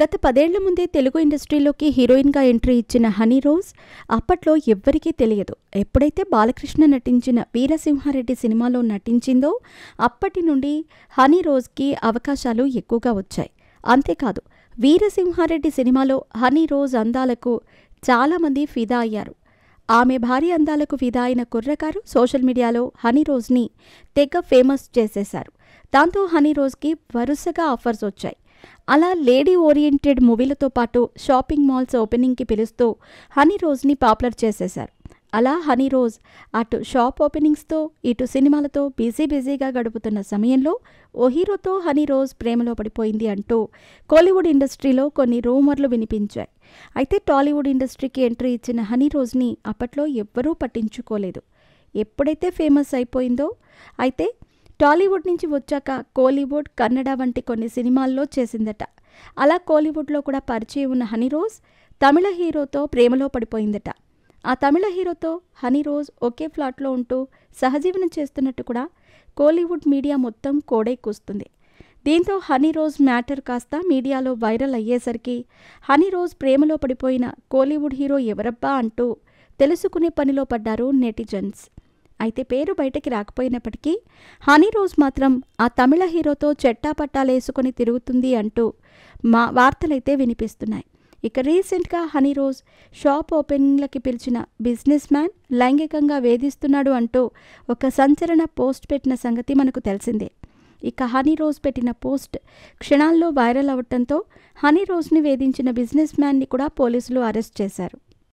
గత 10 ఏళ్ల ముందే తెలుగు ఇండస్ట్రీలోకి హీరోయిన్‌గా ఎంట్రీ ఇచ్చిన హనీ రోజ్ అప్పట్లో ఎవ్వరికీ తెలియదు. ఎప్పుడైతే బాలకృష్ణ నటించిన 'వీరసింహారెడ్డి' సినిమాలో నటించిందో అప్పటి నుండి హనీ రోజ్‌కి అవకాశాలు ఎక్కువగా వచ్చాయి. అంతేకాదు 'వీరసింహారెడ్డి' సినిమాలో హనీ రోజ్ అందాలకు చాలామంది ఫిదా అయ్యారు. ఆమె భారీ అందాలకు ఫిదా అయిన కుర్రకారు సోషల్ మీడియాలో హనీ రోజ్‌ని తెగ ఫేమస్ చేసేశారు. దాంతో హనీ రోజ్‌కి వరుసగా ఆఫర్స్ వచ్చాయి. అలా లేడీ ఓరియంటెడ్ మూవీలతో పాటు షాపింగ్ మాల్స్ ఓపెనింగ్‌కి పిలుస్తూ హనీ రోజ్‌ని పాపులర్ చేసేశారు. అలా హనీ రోజ్ అటు షాప్ ఓపెనింగ్స్‌తో ఇటు సినిమాలతో బిజీగా గడుపుతున్న సమయంలో ఓ హీరోతో హనీ రోజ్ ప్రేమలో పడిపోయింది అంటూ కోలీవుడ్ ఇండస్ట్రీలో కొన్ని రూమర్లు వినిపించాయి. అయితే టాలీవుడ్ ఇండస్ట్రీకి ఎంట్రీ ఇచ్చిన హనీ రోజ్‌ని అప్పట్లో ఎవ్వరూ పట్టించుకోలేదు. ఎప్పుడైతే ఫేమస్ అయిపోయిందో అయితే టాలీవుడ్ నుంచి వచ్చాక కోలీవుడ్, కన్నడ వంటి కొన్ని సినిమాల్లో చేసిందట. అలా కోలీవుడ్లో కూడా పరిచయం ఉన్న హనీ రోజ్ తమిళ హీరోతో ప్రేమలో పడిపోయిందట. ఆ తమిళ హీరోతో హనీ రోజ్ ఒకే ఫ్లాట్లో ఉంటూ సహజీవనం చేస్తున్నట్టు కూడా కోలీవుడ్ మీడియా మొత్తం కోడై కూస్తుంది. దీంతో హనీ రోజ్ మ్యాటర్ కాస్త మీడియాలో వైరల్ అయ్యేసరికి హనీ రోజ్ ప్రేమలో పడిపోయిన కోలీవుడ్ హీరో ఎవరబ్బా అంటూ తెలుసుకునే పనిలో పడ్డారు నెటిజన్స్. అయితే పేరు బయటకి రాకపోయినప్పటికీ హనీ రోజ్ మాత్రం ఆ తమిళ హీరోతో చెట్టాపట్టాలేసుకొని తిరుగుతుంది అంటూ వార్తలైతే వినిపిస్తున్నాయి. ఇక రీసెంట్గా హనీ రోజ్ షాప్ ఓపెనింగ్లకి పిలిచిన బిజినెస్ మ్యాన్ లైంగికంగా వేధిస్తున్నాడు అంటూ ఒక సంచలన పోస్ట్ పెట్టిన సంగతి మనకు తెలిసిందే. ఇక హనీ రోజ్ పెట్టిన పోస్ట్ క్షణాల్లో వైరల్ అవడంతో హనీ రోజ్ని వేధించిన బిజినెస్ మ్యాన్ని కూడా పోలీసులు అరెస్ట్ చేశారు.